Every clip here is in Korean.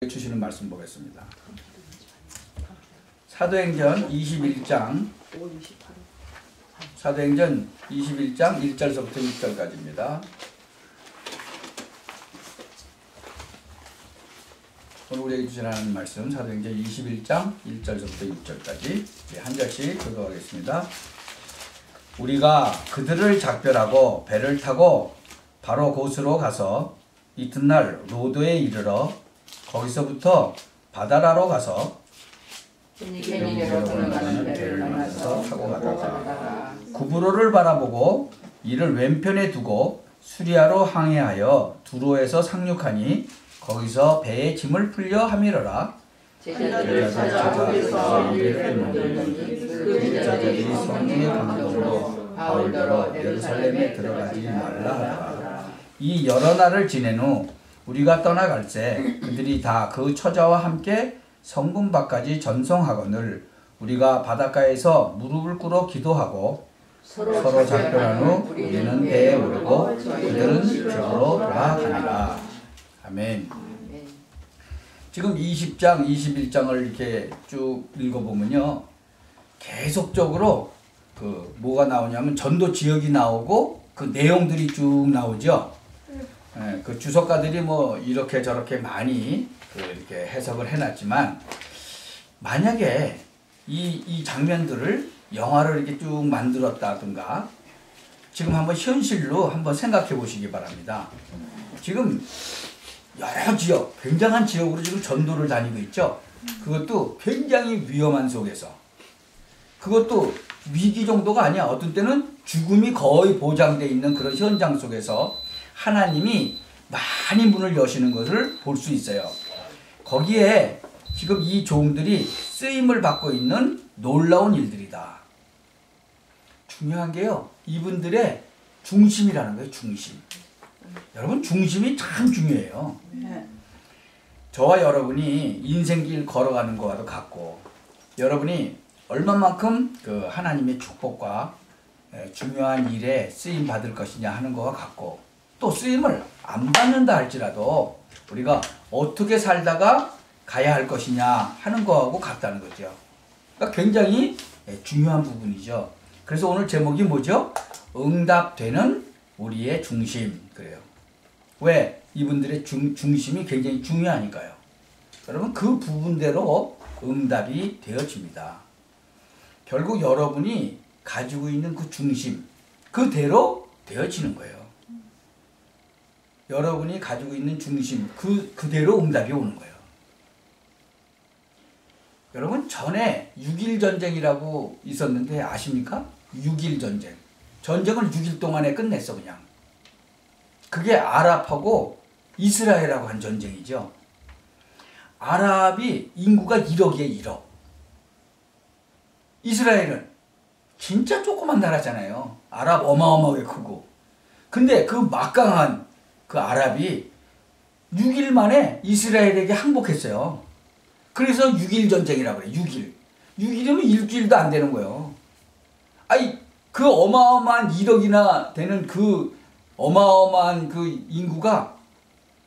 주시는 말씀 보겠습니다. 사도행전 21장 사도행전 21장 1절서부터 6절까지입니다. 오늘 우리에게 주시는 말씀 사도행전 21장 1절서부터 6절까지 한 절씩 교도하겠습니다. 우리가 그들을 작별하고 배를 타고 바로 곳으로 가서 이튿날 로도에 이르러 거기서부터 바다라로 가서 베니게로 건너가는 배를 만나서 타고 가다가 구브로를 바라보고 이를 왼편에 두고 수리아로 항해하여 두로에서 상륙하니 거기서 배에 짐을 풀려 함이러라. 제자들을 찾아 거기서 일을 만들더니 그 제자들이 성령의 감동으로 바울더러 예루살렘에 들어가지 말라 하더라. 이 여러 날을 지낸 후 우리가 떠나갈새 그들이 다 그 처자와 함께 성문 밖까지 전송하거늘 우리가 바닷가에서 무릎을 꿇어 기도하고 서로 작별한 후 우리는 배에 오르고 그들은 집으로 돌아가니라. 아멘. 지금 20장, 21장을 이렇게 쭉 읽어보면요, 계속적으로 뭐가 나오냐면 전도 지역이 나오고 그 내용들이 쭉 나오죠. 그 주석가들이 뭐 이렇게 저렇게 많이 이렇게 해석을 해놨지만, 만약에 이 장면들을 영화를 이렇게 쭉 만들었다든가 지금 한번 현실로 한번 생각해 보시기 바랍니다. 지금 여러 지역, 굉장한 지역으로 지금 전도를 다니고 있죠. 그것도 굉장히 위험한 속에서, 그것도 위기 정도가 아니야. 어떤 때는 죽음이 거의 보장되어 있는 그런 현장 속에서 하나님이 많이 문을 여시는 것을 볼 수 있어요. 거기에 지금 이 종들이 쓰임을 받고 있는 놀라운 일들이다. 중요한 게요, 이분들의 중심이라는 거예요. 중심. 여러분, 중심이 참 중요해요. 저와 여러분이 인생길 걸어가는 것과도 같고, 여러분이 얼마만큼 그 하나님의 축복과 중요한 일에 쓰임 받을 것이냐 하는 것과 같고, 또 쓰임을 안 받는다 할지라도 우리가 어떻게 살다가 가야 할 것이냐 하는 거하고 같다는 거죠. 그러니까 굉장히 중요한 부분이죠. 그래서 오늘 제목이 뭐죠? 응답되는 우리의 중심. 그래요. 왜? 이분들의 중심이 굉장히 중요하니까요. 여러분, 그 부분대로 응답이 되어집니다. 결국 여러분이 가지고 있는 그 중심, 그대로 되어지는 거예요. 여러분이 가지고 있는 중심, 그대로 응답이 오는 거예요. 여러분, 전에 6.1 전쟁이라고 있었는데 아십니까? 6.1 전쟁. 전쟁을 6일 동안에 끝냈어, 그냥. 그게 아랍하고 이스라엘하고 한 전쟁이죠. 아랍이 인구가 1억이에요, 1억. 이스라엘은 진짜 조그만 나라잖아요. 아랍 어마어마하게 크고. 근데 그 막강한 그 아랍이 6일 만에 이스라엘에게 항복했어요. 그래서 6.1 전쟁이라고 그래요. 6일. 6일이면 일주일도 안 되는 거예요. 아니, 그 어마어마한 1억이나 되는 그 어마어마한 그 인구가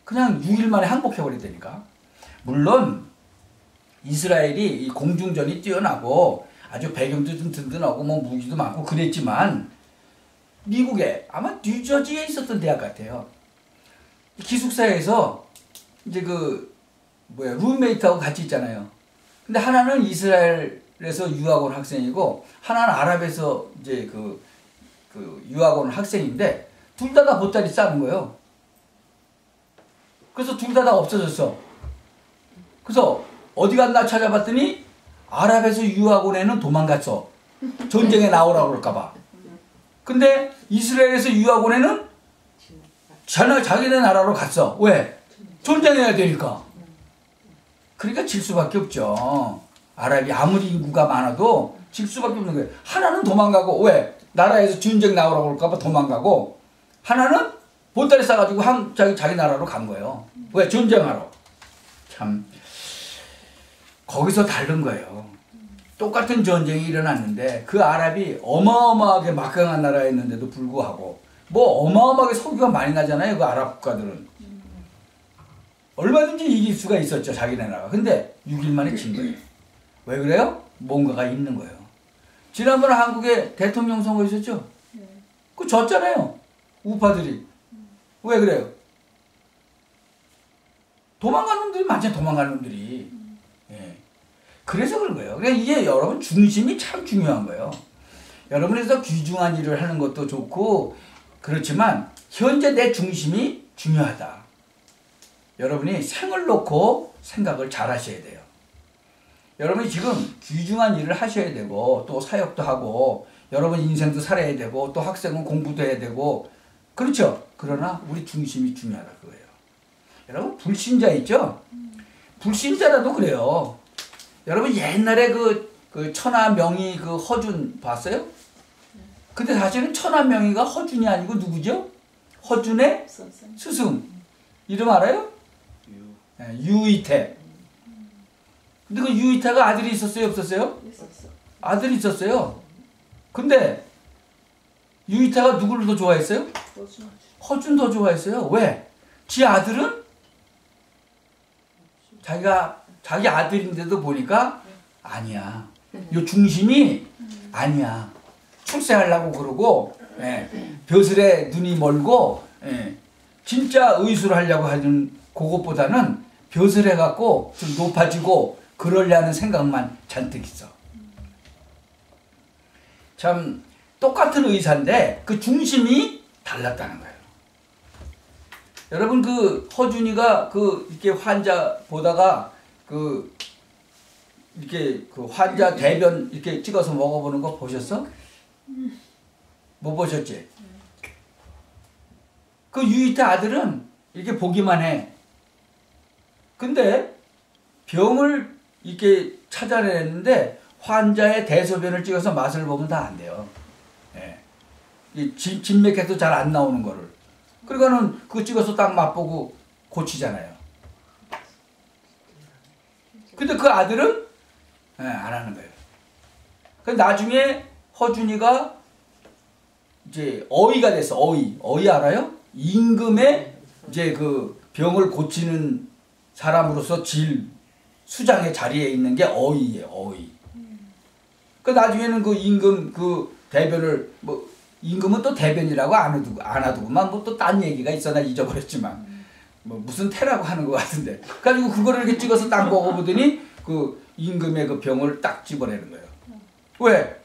그냥 6일 만에 항복해버렸다니까. 물론 이스라엘이 이 공중전이 뛰어나고 아주 배경도 좀 든든하고 뭐 무기도 많고 그랬지만, 미국에 아마 뉴저지에 있었던 대학 같아요. 기숙사에서 이제 룸메이트하고 같이 있잖아요. 근데 하나는 이스라엘에서 유학 온 학생이고 하나는 아랍에서 이제 유학 온 학생인데, 둘 다 보따리 싸는 거예요. 그래서 둘 다 없어졌어. 그래서 어디 갔나 찾아봤더니 아랍에서 유학 온 애는 도망갔어. 전쟁에 나오라고 그럴까봐. 근데 이스라엘에서 유학 온 애는 자기네 나라로 갔어. 왜? 전쟁해야 되니까. 그러니까 질 수밖에 없죠. 아랍이 아무리 인구가 많아도 질 수밖에 없는 거예요. 하나는 도망가고, 왜? 나라에서 전쟁 나오라고 그럴까봐 도망가고, 하나는 보따리 싸가지고 자기 나라로 간 거예요. 왜? 전쟁하러. 참, 거기서 다른 거예요. 똑같은 전쟁이 일어났는데 그 아랍이 어마어마하게 막강한 나라였는데도 불구하고 뭐 어마어마하게 석유가 많이 나잖아요. 그 아랍 국가들은. 얼마든지 이길 수가 있었죠. 자기네 나라가. 근데 6일 만에 진 거예요. 왜 그래요? 뭔가가 있는 거예요. 지난번에 한국에 대통령 선거 있었죠? 그거 졌잖아요. 우파들이. 왜 그래요? 도망간 놈들이 많잖아요. 도망간 놈들이. 예. 그래서 그런 거예요. 그러니까 이게 여러분 중심이 참 중요한 거예요. 여러분에서 귀중한 일을 하는 것도 좋고 그렇지만 현재 내 중심이 중요하다. 여러분이 생을 놓고 생각을 잘 하셔야 돼요. 여러분이 지금 귀중한 일을 하셔야 되고 또 사역도 하고 여러분 인생도 살아야 되고 또 학생은 공부도 해야 되고 그렇죠. 그러나 우리 중심이 중요하다 그거예요. 여러분 불신자 있죠? 불신자라도 그래요. 여러분 옛날에 그 천하명의 그 허준 봤어요? 근데 사실은 천하명의가 허준이 아니고 누구죠? 허준의 스승. 이름 알아요? 유이태. 근데 그 유이태가 아들이 있었어요? 없었어요? 있었어. 아들이 있었어요. 근데 유이태가 누구를 더 좋아했어요? 허준 더 좋아했어요. 왜? 지 아들은 자기 아들인데도 보니까 아니야. 요 중심이 아니야. 출세하려고 그러고 벼슬에 눈이 멀고 진짜 의술을 하려고 하는 그것보다는 벼슬 해갖고 좀 높아지고 그러려는 생각만 잔뜩 있어. 참 똑같은 의사인데 그 중심이 달랐다는 거예요. 여러분 그 허준이가 이렇게 환자 보다가 이렇게 그 환자 대변 이렇게 찍어서 먹어보는 거 보셨어? 못 보셨지? 그 유이태 아들은 이렇게 보기만 해. 근데 병을 이렇게 찾아내는데 환자의 대소변을 찍어서 맛을 보면 다 안 돼요. 이 진맥해도 잘 안 나오는 거를. 그러니까는 그거 찍어서 딱 맛보고 고치잖아요. 근데 그 아들은 안 하는 거예요. 그래서 나중에 허준이가 이제 어의가 됐어. 어의 알아요? 임금의 이제 그 병을 고치는 사람으로서 제일 수장의 자리에 있는 게 어의예요. 어의. 그 나중에는 그 임금 그 대변을 뭐 임금은 또 대변이라고 안 하더구만. 뭐 또 딴 얘기가 있어. 나 잊어버렸지만 뭐 무슨 태라고 하는 것 같은데. 그래가지고 그거를 이렇게 찍어서 딱 먹어보더니 그 임금의 그 병을 딱 집어내는 거예요. 왜?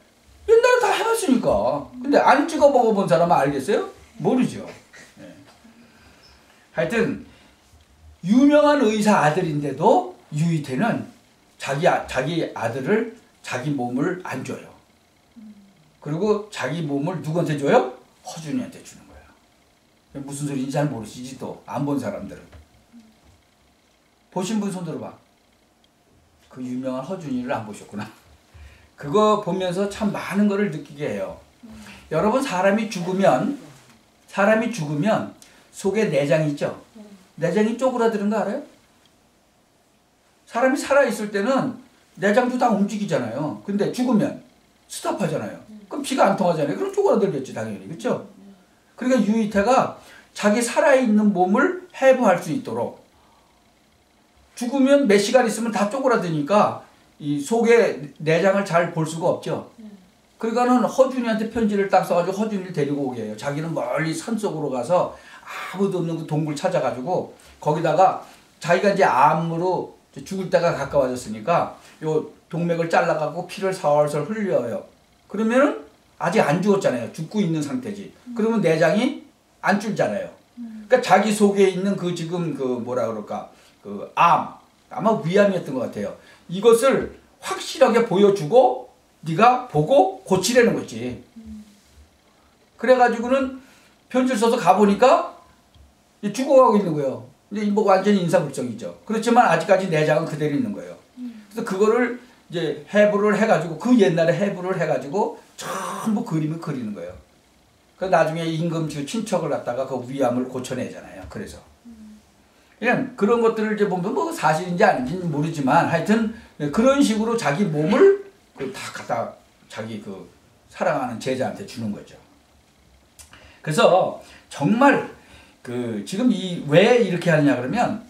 옛날에 다 해봤으니까. 근데 안 찍어 먹어본 사람은 알겠어요? 모르죠. 하여튼 유명한 의사 아들인데도 유이태는 자기 아들을 자기 몸을 안 줘요. 그리고 자기 몸을 누구한테 줘요? 허준이한테 주는 거예요. 무슨 소리인지 잘 모르시지 또 안 본 사람들은. 보신 분 손 들어봐. 그 유명한 허준이를 안 보셨구나. 그거 보면서 참 많은 거를 느끼게 해요. 여러분 사람이 죽으면 속에 내장이 있죠? 내장이 쪼그라드는 거 알아요? 사람이 살아있을 때는 내장도 다 움직이잖아요. 근데 죽으면 스탑하잖아요. 그럼 피가 안 통하잖아요. 그럼 쪼그라들겠지 당연히. 그렇죠? 그러니까 유이태가 자기 살아있는 몸을 해부할 수 있도록 죽으면 몇 시간 있으면 다 쪼그라드니까 이 속에 내장을 잘 볼 수가 없죠. 그러니까는 허준이한테 편지를 딱 써가지고 허준이를 데리고 오게 해요. 자기는 멀리 산속으로 가서 아무도 없는 그 동굴 찾아가지고 거기다가 자기가 이제 암으로 죽을 때가 가까워졌으니까 요 동맥을 잘라갖고 피를 살살 흘려요. 그러면은 아직 안 죽었잖아요. 죽고 있는 상태지. 그러면 내장이 안 줄잖아요. 그러니까 자기 속에 있는 그 지금 그 뭐라 그럴까 그 아마 위암이었던 것 같아요. 이것을 확실하게 보여주고 네가 보고 고치려는 거지. 그래가지고는 편지를 써서 가보니까 죽어가고 있는 거예요. 이제 뭐 완전히 인사불성이죠. 그렇지만 아직까지 내장은 그대로 있는 거예요. 그래서 그거를 이제 해부를 해가지고 그 옛날에 해부를 해가지고 전부 그림을 그리는 거예요. 그 나중에 임금 친척을 갖다가 그 위암을 고쳐내잖아요. 그래서 그냥 그런 것들을 이제 보면 뭐 사실인지 아닌지는 모르지만 하여튼 그런 식으로 자기 몸을 다 갖다 자기 그 사랑하는 제자한테 주는 거죠. 그래서 정말 그 지금 왜 이렇게 하느냐 그러면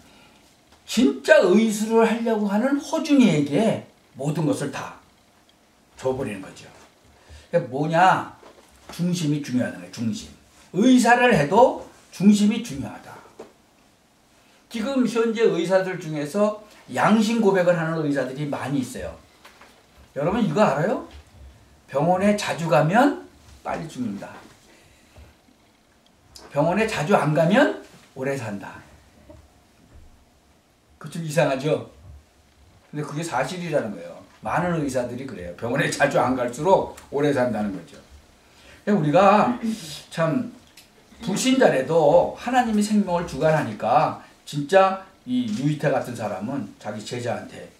진짜 의술을 하려고 하는 허준이에게 모든 것을 다 줘버리는 거죠. 그러니까 뭐냐? 중심이 중요하다는 거예요. 중심. 의사를 해도 중심이 중요하다. 지금 현재 의사들 중에서 양심 고백을 하는 의사들이 많이 있어요. 여러분 이거 알아요? 병원에 자주 가면 빨리 죽는다. 병원에 자주 안 가면 오래 산다. 그 좀 이상하죠? 근데 그게 사실이라는 거예요. 많은 의사들이 그래요. 병원에 자주 안 갈수록 오래 산다는 거죠. 우리가 참 불신자라도 하나님이 생명을 주관하니까 진짜 이 유이태 같은 사람은 자기 제자한테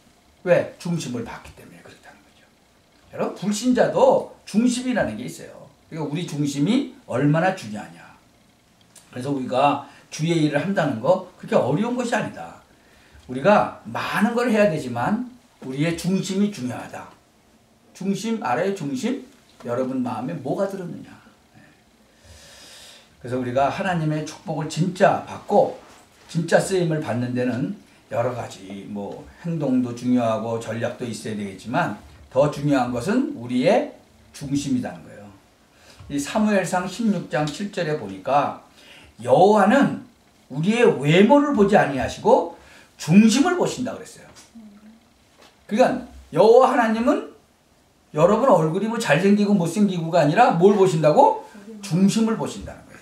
왜? 중심을 받기 때문에 그렇다는 거죠. 여러분 불신자도 중심이라는 게 있어요. 그러니까 우리 중심이 얼마나 중요하냐. 그래서 우리가 주의 일을 한다는 거 그렇게 어려운 것이 아니다. 우리가 많은 걸 해야 되지만 우리의 중심이 중요하다. 중심 알아요? 중심? 여러분 마음에 뭐가 들었느냐. 그래서 우리가 하나님의 축복을 진짜 받고 진짜 쓰임을 받는 데는 여러 가지 뭐 행동도 중요하고 전략도 있어야 되겠지만 더 중요한 것은 우리의 중심이라는 거예요. 이 사무엘상 16장 7절에 보니까 여호와는 우리의 외모를 보지 아니하시고 중심을 보신다 그랬어요. 그러니까 여호와 하나님은 여러분 얼굴이 뭐 잘생기고 못생기고가 아니라 뭘 보신다고? 중심을 보신다는 거예요.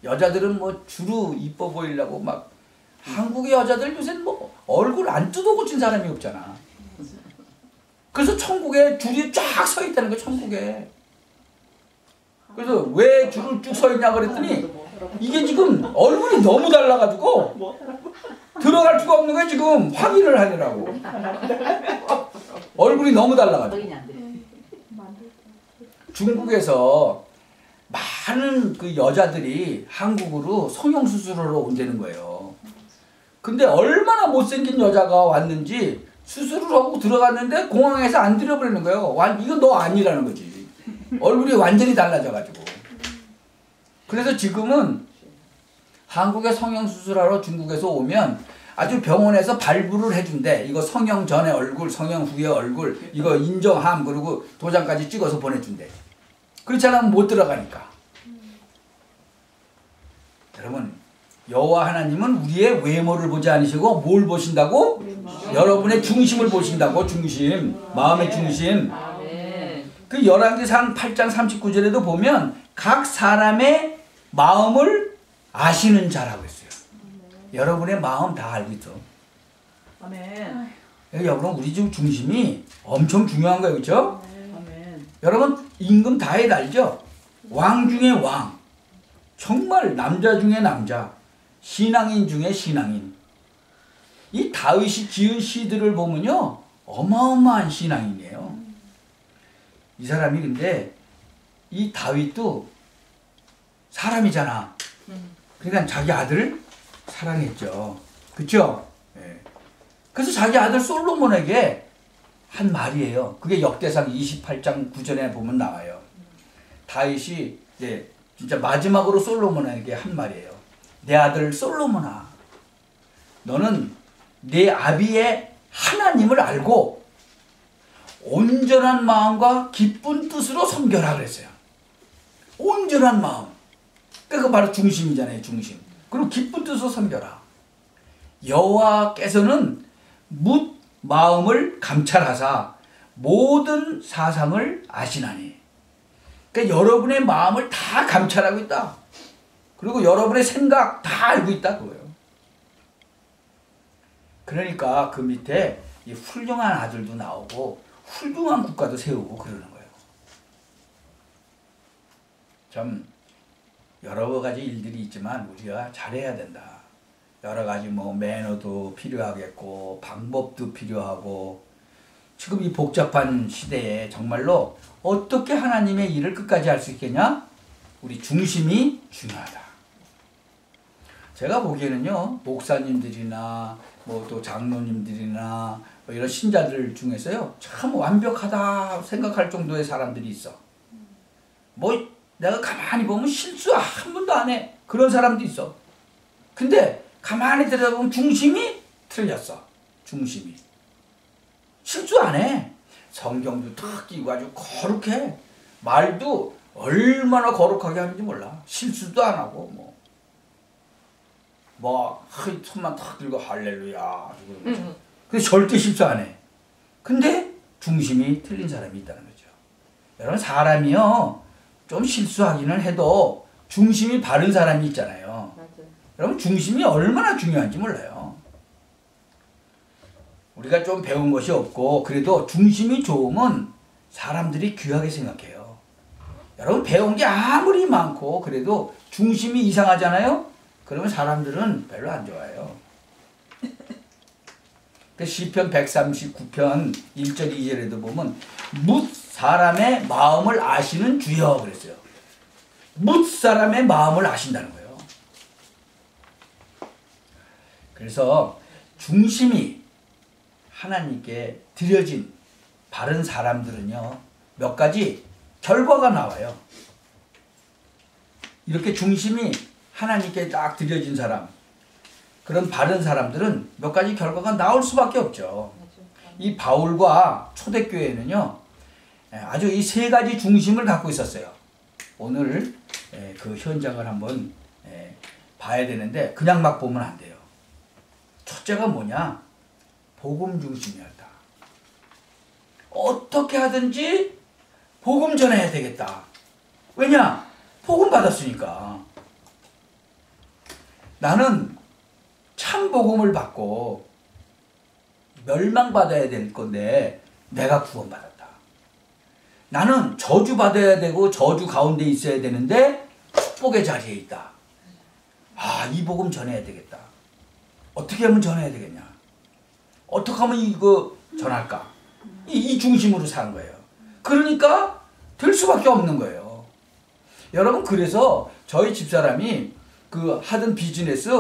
여자들은 뭐 주로 이뻐 보이려고 막 한국의 여자들 요새는 뭐 얼굴 안 뜯어 고친 사람이 없잖아. 그래서 천국에 줄이 쫙 서 있다는 거예요. 천국에. 그래서 왜 줄을 쭉 서 있냐 그랬더니 이게 지금 얼굴이 너무 달라가지고 들어갈 수가 없는 거예요. 지금 확인을 하느라고. 얼굴이 너무 달라가지고. 중국에서 많은 그 여자들이 한국으로 성형수술하러 온다는 거예요. 근데 얼마나 못생긴 여자가 왔는지 수술을 하고 들어갔는데 공항에서 안 들여버리는 거예요. 이건 너 아니라는 거지. 얼굴이 완전히 달라져가지고. 그래서 지금은 한국에 성형수술하러 중국에서 오면 아주 병원에서 발부를 해준대. 이거 성형 전의 얼굴, 성형 후의 얼굴, 이거 인정함, 그리고 도장까지 찍어서 보내준대. 그렇지 않으면 못 들어가니까. 여러분, 여호와 하나님은 우리의 외모를 보지 않으시고 뭘 보신다고? 여러분의 중심을 보신다고. 중심, 마음의 중심. 그 열왕기상 8장 39절에도 보면 각 사람의 마음을 아시는 자라고 했어요. 여러분의 마음 다 알고 있어. 아멘. 여러분 우리 집 중심이 엄청 중요한 거예요. 그렇죠? 아멘. 여러분 임금 다윗 알죠? 왕 중에 왕. 정말 남자 중에 남자. 신앙인 중에 신앙인. 이 다윗이 지은 시들을 보면요. 어마어마한 신앙인이에요. 이 사람이 근데 이 다윗도 사람이잖아. 그러니까 자기 아들을 사랑했죠. 그렇죠? 네. 그래서 자기 아들 솔로몬에게 한 말이에요. 그게 역대상 28장 9절에 보면 나와요. 다윗이 진짜 마지막으로 솔로몬에게 한 말이에요. 내 아들 솔로몬아, 너는 내 아비의 하나님을 알고 온전한 마음과 기쁜 뜻으로 섬겨라 그랬어요. 온전한 마음. 그러니까 바로 중심이잖아요. 중심. 그리고 기쁜 뜻으로 섬겨라. 여호와께서는 묻 마음을 감찰하사 모든 사상을 아시나니. 그러니까 여러분의 마음을 다 감찰하고 있다. 그리고 여러분의 생각 다 알고 있다 그거예요. 그러니까 그 밑에 이 훌륭한 아들도 나오고 훌륭한 국가도 세우고 그러는 거예요. 참 여러 가지 일들이 있지만 우리가 잘해야 된다. 여러 가지 뭐 매너도 필요하겠고 방법도 필요하고 지금 이 복잡한 시대에 정말로 어떻게 하나님의 일을 끝까지 할 수 있겠냐? 우리 중심이 중요하다. 제가 보기에는요, 목사님들이나 뭐 또 장로님들이나 뭐 이런 신자들 중에서요, 참 완벽하다 생각할 정도의 사람들이 있어. 뭐 내가 가만히 보면 실수 한 번도 안 해. 그런 사람도 있어. 근데 가만히 들여다보면 중심이 틀렸어. 중심이. 실수 안 해. 성경도 탁 끼고 아주 거룩해. 말도 얼마나 거룩하게 하는지 몰라. 실수도 안 하고 손만 탁 들고 할렐루야. 그래서 절대 실수 안 해. 근데 중심이 틀린 사람이 있다는 거죠. 여러분 사람이요 좀 실수하기는 해도 중심이 바른 사람이 있잖아요. 맞아요. 여러분 중심이 얼마나 중요한지 몰라요. 우리가 좀 배운 것이 없고 그래도 중심이 좋으면 사람들이 귀하게 생각해요. 여러분 배운 게 아무리 많고 그래도 중심이 이상하잖아요. 그러면 사람들은 별로 안 좋아해요. 그 시편 139편 1절 2절에도 보면 뭇 사람의 마음을 아시는 주여 그랬어요. 뭇 사람의 마음을 아신다는 거예요. 그래서 중심이 하나님께 드려진 바른 사람들은요 몇 가지 결과가 나와요. 이렇게 중심이 하나님께 딱 드려진 사람, 그런 바른 사람들은 몇 가지 결과가 나올 수밖에 없죠. 이 바울과 초대교회는요 아주 이 세 가지 중심을 갖고 있었어요. 오늘 그 현장을 한번 봐야 되는데 그냥 막 보면 안 돼요. 첫째가 뭐냐? 복음 중심이었다. 어떻게 하든지 복음 전해야 되겠다. 왜냐? 복음 받았으니까. 나는 참 복음을 받고 멸망받아야 될 건데 내가 구원받았다. 나는 저주받아야 되고 저주 가운데 있어야 되는데 축복의 자리에 있다. 아, 이 복음 전해야 되겠다. 어떻게 하면 전해야 되겠냐? 어떻게 하면 이거 전할까? 이 중심으로 사는 거예요. 그러니까 될 수밖에 없는 거예요. 여러분 그래서 저희 집사람이 그 하던 비즈니스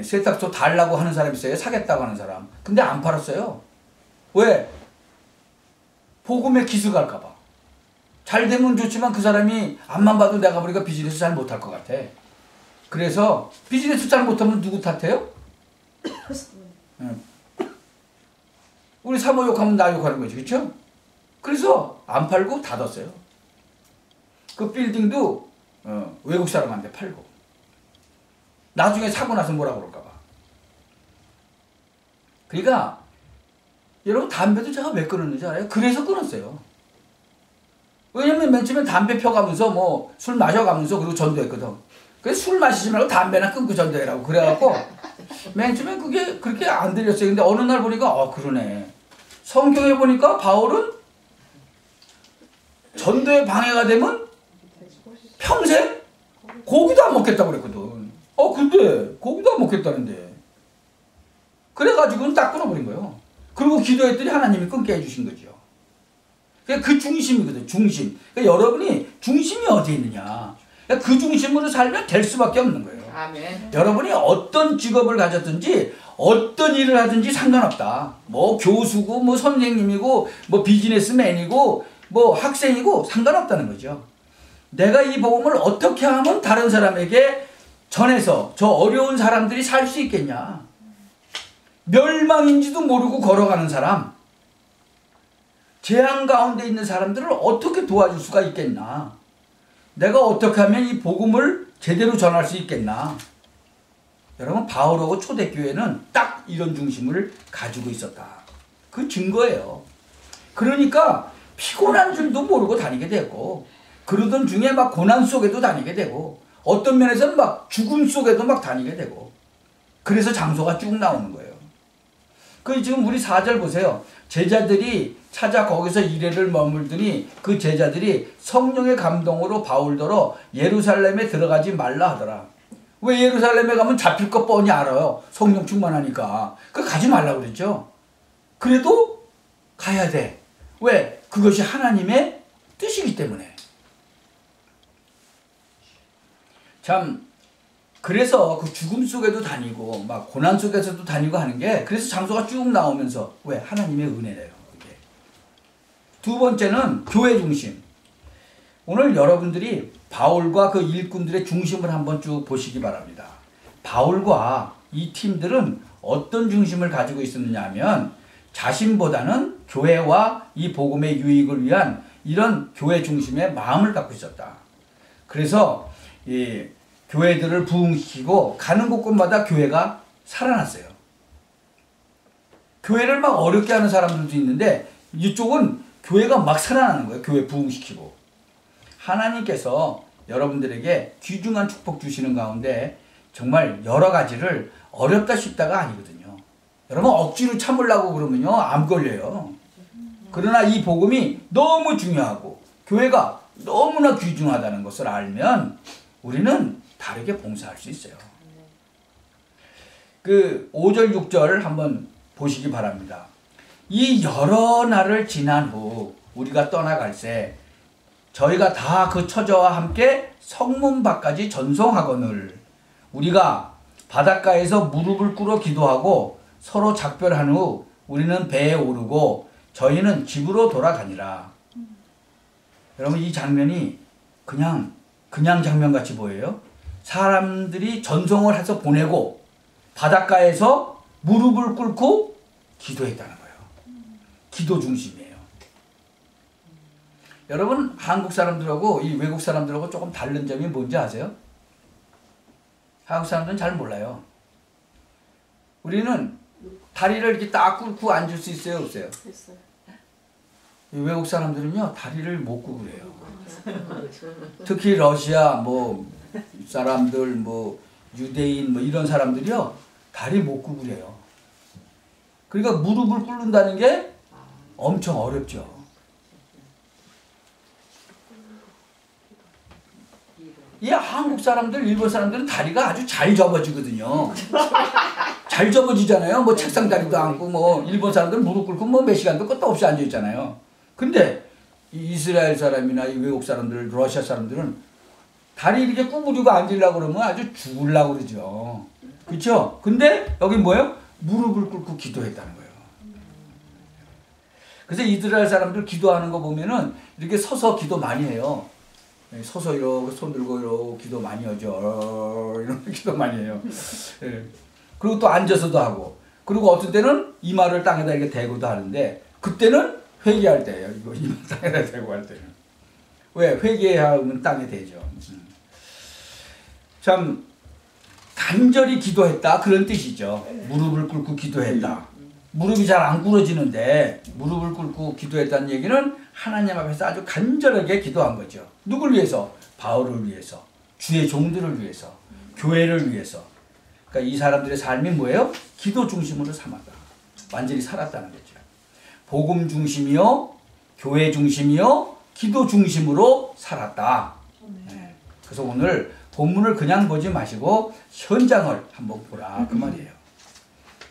세탁소 달라고 하는 사람 있어요. 사겠다고 하는 사람. 근데 안 팔았어요. 왜? 복음에 기술갈까 봐. 잘 되면 좋지만 그 사람이 앞만 봐도 내가 보니까 비즈니스 잘 못할 것 같아. 그래서 비즈니스 잘 못하면 누구 탓해요? 우리 사모 욕하면 나 욕하는 거지. 그렇죠? 그래서 안 팔고 닫았어요. 그 빌딩도 외국 사람한테 팔고. 나중에 사고 나서 뭐라 그럴까 봐. 그러니까 여러분 담배도 제가 왜 끊었는지 알아요? 그래서 끊었어요. 왜냐면 맨 처음에 담배 펴가면서 술 마셔가면서 그리고 전도했거든. 그래서 술 마시지 말고 담배나 끊고 전도해라고 그래갖고 맨 처음에 그게 그렇게 안 들렸어요. 근데 어느 날 보니까 그러네. 성경에 보니까 바울은 전도에 방해가 되면 평생 고기도 안 먹겠다고 그랬거든. 근데 고기도 안 먹겠다는데. 그래가지고는 딱 끊어버린 거예요. 그리고 기도했더니 하나님이 끊게 해주신 거죠. 그 중심이거든, 중심. 그러니까 여러분이 중심이 어디에 있느냐. 그러니까 그 중심으로 살면 될 수밖에 없는 거예요. 아멘. 여러분이 어떤 직업을 가졌든지 어떤 일을 하든지 상관없다. 교수고 선생님이고 비즈니스맨이고 학생이고 상관없다는 거죠. 내가 이 복음을 어떻게 하면 다른 사람에게 전해서 저 어려운 사람들이 살 수 있겠냐. 멸망인지도 모르고 걸어가는 사람, 재앙 가운데 있는 사람들을 어떻게 도와줄 수가 있겠나. 내가 어떻게 하면 이 복음을 제대로 전할 수 있겠나. 여러분 바울하고 초대교회는 딱 이런 중심을 가지고 있었다. 그 증거예요. 그러니까 피곤한 줄도 모르고 다니게 되고 그러던 중에 막 고난 속에도 다니게 되고 어떤 면에서는 막 죽음 속에도 막 다니게 되고 그래서 장소가 쭉 나오는 거예요. 지금 우리 4절 보세요. 제자들이 찾아 거기서 이래를 머물더니 그 제자들이 성령의 감동으로 바울더러 예루살렘에 들어가지 말라 하더라. 왜 예루살렘에 가면 잡힐 것 뻔히 알아요. 성령 충만하니까. 가지 말라고 그랬죠. 그래도 가야 돼. 왜? 그것이 하나님의 뜻이기 때문에. 참 그래서 그 죽음 속에도 다니고 막 고난 속에서도 다니고 하는 게 그래서 장소가 쭉 나오면서 왜? 하나님의 은혜래요. 이게. 두 번째는 교회 중심. 오늘 여러분들이 바울과 그 일꾼들의 중심을 한번 쭉 보시기 바랍니다. 바울과 이 팀들은 어떤 중심을 가지고 있었느냐 하면 자신보다는 교회와 이 복음의 유익을 위한 이런 교회 중심의 마음을 갖고 있었다. 그래서 이 교회들을 부흥시키고 가는 곳곳마다 교회가 살아났어요. 교회를 막 어렵게 하는 사람들도 있는데 이쪽은 교회가 막 살아나는 거예요. 교회 부흥시키고. 하나님께서 여러분들에게 귀중한 축복 주시는 가운데 정말 여러 가지를 어렵다 쉽다가 아니거든요. 여러분 억지로 참으려고 그러면요 암 걸려요. 그러나 이 복음이 너무 중요하고 교회가 너무나 귀중하다는 것을 알면 우리는 다르게 봉사할 수 있어요. 그 5절 6절 한번 보시기 바랍니다. 이 여러 날을 지난 후 우리가 떠나갈새 저희가 다 그 처자와 함께 성문 밖까지 전송하거늘 우리가 바닷가에서 무릎을 꿇어 기도하고 서로 작별한 후 우리는 배에 오르고 저희는 집으로 돌아가니라. 여러분 이 장면이 그냥 장면같이 보여요. 사람들이 전송을 해서 보내고 바닷가에서 무릎을 꿇고 기도했다는 거예요. 기도 중심이에요. 여러분 한국 사람들하고 이 외국 사람들하고 조금 다른 점이 뭔지 아세요? 한국 사람들은 잘 몰라요. 우리는 다리를 이렇게 딱 꿇고 앉을 수 있어요? 없어요? 있어요. 외국 사람들은요 다리를 못 구부려요. 특히 러시아 뭐 사람들 뭐 유대인 뭐 이런 사람들이요 다리 못 구부려요. 그러니까 무릎을 꿇는다는 게 엄청 어렵죠. 이 한국 사람들, 일본 사람들은 다리가 아주 잘 접어지거든요. 잘 접어지잖아요. 뭐 책상 다리도 앉고 뭐 일본 사람들은 무릎 꿇고 뭐 몇 시간도 끝도 없이 앉아 있잖아요. 근데 이 이스라엘 사람이나 이 외국 사람들, 러시아 사람들은 다리 이렇게 구부리고 앉으려고 그러면 아주 죽으려고 그러죠. 그렇죠? 근데 여기 뭐예요? 무릎을 꿇고 기도했다는 거예요. 그래서 이스라엘 사람들 기도하는 거 보면은 이렇게 서서 기도 많이 해요. 서서 이렇게 손 들고 이렇게 기도 많이 하죠. 이렇게 기도 많이 해요. 예. 그리고 또 앉아서도 하고. 그리고 어떤 때는 이마를 땅에다 이렇게 대고도 하는데 그때는 회개할 때예요. 이거 이마 땅에다 대고 할 때는. 왜? 회개하면 땅에 대죠. 참 간절히 기도했다 그런 뜻이죠. 무릎을 꿇고 기도했다. 무릎이 잘 안 꿇어지는데 무릎을 꿇고 기도했다는 얘기는 하나님 앞에서 아주 간절하게 기도한 거죠. 누굴 위해서? 바울을 위해서, 주의 종들을 위해서, 교회를 위해서. 그러니까 이 사람들의 삶이 뭐예요? 기도 중심으로 삼았다. 완전히 살았다는 거죠. 복음 중심이요, 교회 중심이요, 기도 중심으로 살았다. 네. 그래서 오늘 본문을 그냥 보지 마시고 현장을 한번 보라 그 말이에요.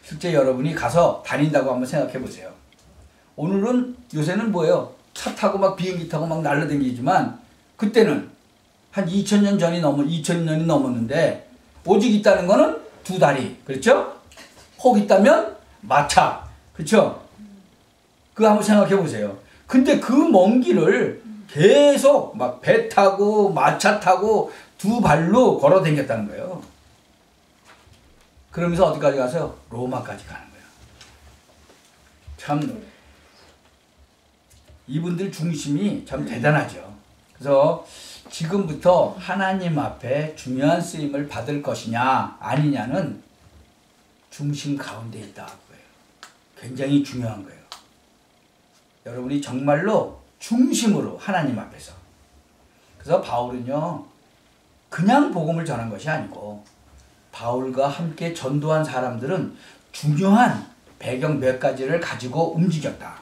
실제 여러분이 가서 다닌다고 한번 생각해 보세요. 오늘은 요새는 뭐예요? 차 타고 막 비행기 타고 막 날라다니지만 그때는 한 2000년이 넘었는데 오직 있다는 거는 두 다리. 그렇죠? 혹 있다면 마차. 그렇죠? 그거 한번 생각해 보세요. 근데 그 먼 길을 계속 막 배 타고 마차 타고 두 발로 걸어 다녔다는 거예요. 그러면서 어디까지 가서 로마까지 가는 거예요. 참 이분들 중심이 참 대단하죠. 그래서 지금부터 하나님 앞에 중요한 쓰임을 받을 것이냐 아니냐는 중심 가운데 있다. 그거예요. 굉장히 중요한 거예요. 여러분이 정말로 중심으로 하나님 앞에서. 그래서 바울은요 그냥 복음을 전한 것이 아니고 바울과 함께 전도한 사람들은 중요한 배경 몇 가지를 가지고 움직였다.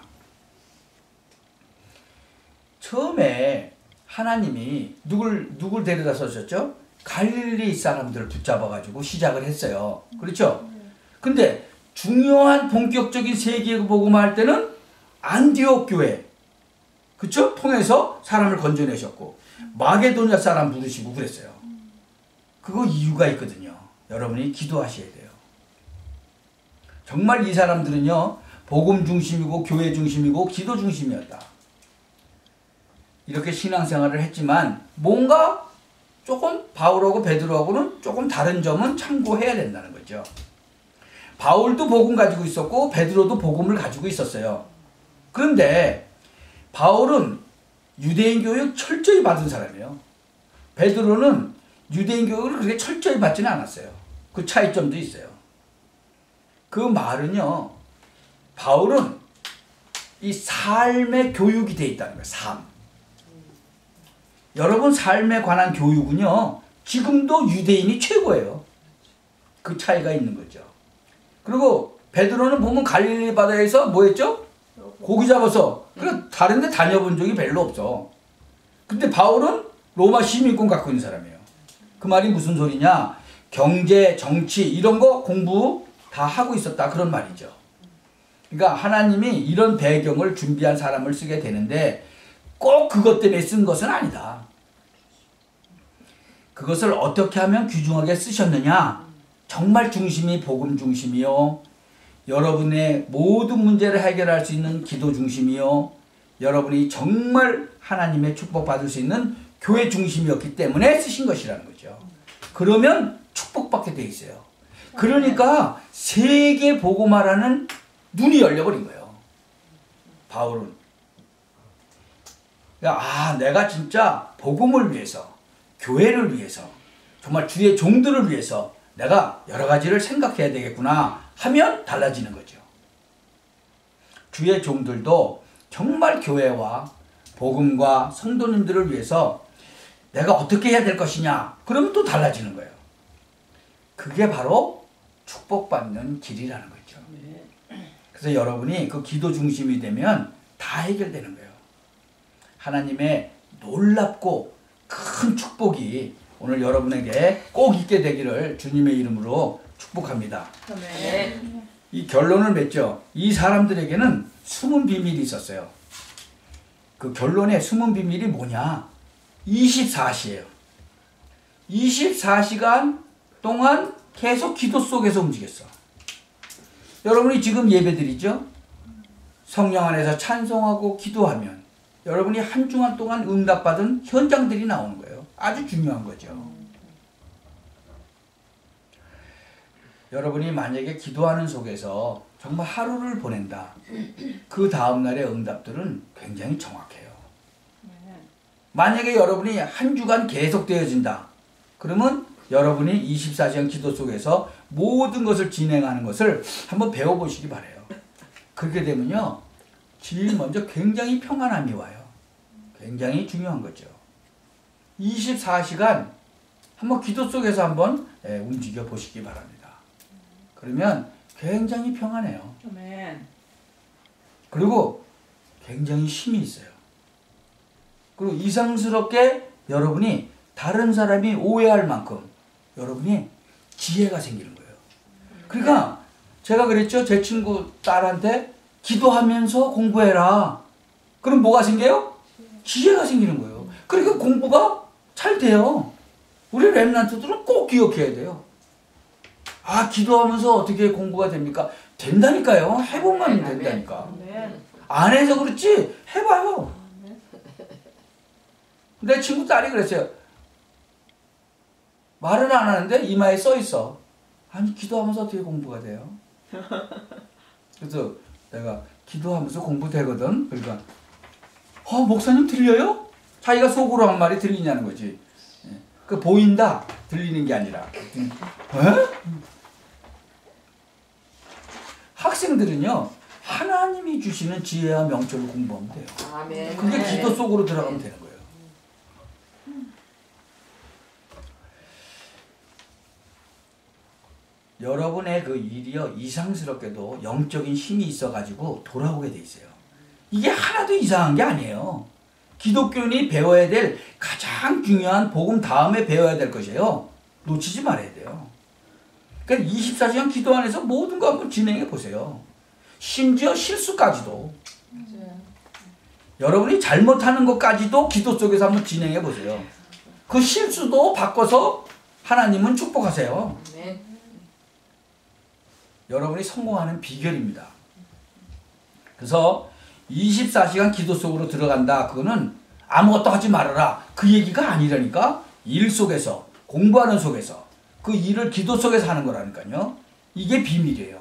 처음에 하나님이 누굴 데려다 쓰셨죠? 갈릴리 사람들을 붙잡아가지고 시작을 했어요. 그렇죠? 근데 중요한 본격적인 세계 복음할 때는 안디옥 교회, 그렇죠? 통해서 사람을 건져내셨고 마게도냐 사람 부르시고 그랬어요. 그거 이유가 있거든요. 여러분이 기도하셔야 돼요. 정말 이 사람들은요 복음 중심이고 교회 중심이고 기도 중심이었다. 이렇게 신앙생활을 했지만 뭔가 조금 바울하고 베드로하고는 조금 다른 점은 참고해야 된다는 거죠. 바울도 복음 가지고 있었고 베드로도 복음을 가지고 있었어요. 그런데 바울은 유대인 교육 철저히 받은 사람이에요. 베드로는 유대인 교육을 그렇게 철저히 받지는 않았어요. 그 차이점도 있어요. 그 말은요, 바울은 이 삶의 교육이 돼 있다는 거예요. 삶. 여러분 삶에 관한 교육은요, 지금도 유대인이 최고예요. 그 차이가 있는 거죠. 그리고 베드로는 보면 갈릴리 바다에서 뭐 했죠? 고기 잡아서. 그러니까 다른 데 다녀본 적이 별로 없어. 근데 바울은 로마 시민권 갖고 있는 사람이에요. 그 말이 무슨 소리냐? 경제, 정치 이런 거 공부 다 하고 있었다 그런 말이죠. 그러니까 하나님이 이런 배경을 준비한 사람을 쓰게 되는데 꼭 그것 때문에 쓴 것은 아니다. 그것을 어떻게 하면 귀중하게 쓰셨느냐? 정말 중심이 복음 중심이요. 여러분의 모든 문제를 해결할 수 있는 기도 중심이요. 여러분이 정말 하나님의 축복받을 수 있는 교회 중심이었기 때문에 쓰신 것이라는 거죠. 그러면 축복받게 돼 있어요. 그러니까 세계 복음화라는 눈이 열려버린 거예요. 바울은. 내가 진짜 복음을 위해서, 교회를 위해서, 정말 주의 종들을 위해서 내가 여러 가지를 생각해야 되겠구나 하면 달라지는 거죠. 주의 종들도 정말 교회와 복음과 성도님들을 위해서 내가 어떻게 해야 될 것이냐, 그러면 또 달라지는 거예요. 그게 바로 축복받는 길이라는 거죠. 그래서 여러분이 그 기도 중심이 되면 다 해결되는 거예요. 하나님의 놀랍고 큰 축복이 오늘 여러분에게 꼭 있게 되기를 주님의 이름으로 축복합니다. 이 결론을 맺죠. 이 사람들에게는 숨은 비밀이 있었어요. 그 결론의 숨은 비밀이 뭐냐? 24시예요. 24시간 동안 계속 기도 속에서 움직였어. 여러분이 지금 예배드리죠? 성령 안에서 찬송하고 기도하면 여러분이 한 주간 동안 응답받은 현장들이 나오는 거예요. 아주 중요한 거죠. 여러분이 만약에 기도하는 속에서 정말 하루를 보낸다. 그 다음날의 응답들은 굉장히 정확해요. 만약에 여러분이 한 주간 계속되어진다. 그러면 여러분이 24시간 기도 속에서 모든 것을 진행하는 것을 한번 배워보시기 바라요. 그렇게 되면요, 제일 먼저 굉장히 평안함이 와요. 굉장히 중요한 거죠. 24시간 한번 기도 속에서 한번 움직여 보시기 바랍니다. 그러면 굉장히 평안해요. 그리고 굉장히 힘이 있어요. 그리고 이상스럽게 여러분이 다른 사람이 오해할 만큼 여러분이 지혜가 생기는 거예요. 그러니까 제가 그랬죠. 제 친구 딸한테 기도하면서 공부해라. 그럼 뭐가 생겨요? 지혜가 생기는 거예요. 그러니까 공부가 잘 돼요. 우리 랩런트들은 꼭 기억해야 돼요. 기도하면서 어떻게 공부가 됩니까? 된다니까요. 해보면 된다니까. 안 해서 그렇지 해봐요. 내 친구 딸이 그랬어요. 말은 안 하는데 이마에 써 있어. 아니 기도하면서 어떻게 공부가 돼요? 그래서 내가 기도하면서 공부되거든. 그러니까 목사님 들려요? 자기가 속으로 한 말이 들리냐는 거지. 그 보인다 들리는 게 아니라. 학생들은요 하나님이 주시는 지혜와 명철을 공부하면 돼요. 아멘. 그게 기도 속으로 들어가면 되는 거예요. 여러분의 그 일이요 이상스럽게도 영적인 힘이 있어가지고 돌아오게 돼 있어요. 이게 하나도 이상한 게 아니에요. 기독교인이 배워야 될 가장 중요한 복음 다음에 배워야 될 것이에요. 놓치지 말아야 돼요. 그러니까 24시간 기도 안에서 모든 거 한번 진행해 보세요. 심지어 실수까지도. 여러분이 잘못하는 것까지도 기도 속에서 한번 진행해 보세요. 그 실수도 바꿔서 하나님은 축복하세요. 여러분이 성공하는 비결입니다. 그래서 24시간 기도 속으로 들어간다. 그거는 아무것도 하지 말아라. 그 얘기가 아니라니까. 일 속에서, 공부하는 속에서, 그 일을 기도 속에서 하는 거라니까요. 이게 비밀이에요.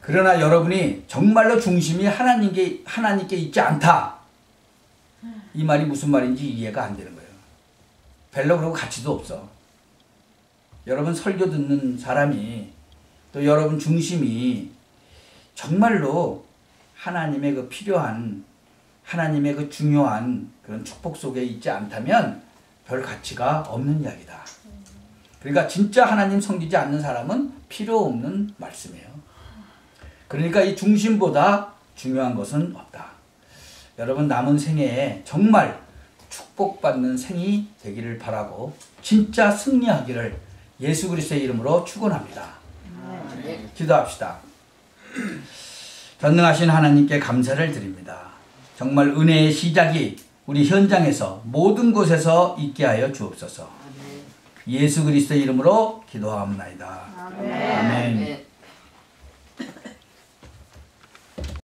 그러나 여러분이 정말로 중심이 하나님께 있지 않다. 이 말이 무슨 말인지 이해가 안 되는 거예요. 별로 그러고 가치도 없어. 여러분 설교 듣는 사람이 또 여러분 중심이 정말로 하나님의 그 필요한 하나님의 그 중요한 그런 축복 속에 있지 않다면 별 가치가 없는 이야기다. 그러니까 진짜 하나님 섬기지 않는 사람은 필요 없는 말씀이에요. 그러니까 이 중심보다 중요한 것은 없다. 여러분 남은 생애에 정말 축복받는 생이 되기를 바라고 진짜 승리하기를 예수 그리스도의 이름으로 축원합니다. 기도합시다. 전능하신 하나님께 감사를 드립니다. 정말 은혜의 시작이 우리 현장에서 모든 곳에서 있게 하여 주옵소서. 예수 그리스도의 이름으로 기도하옵나이다. 아멘.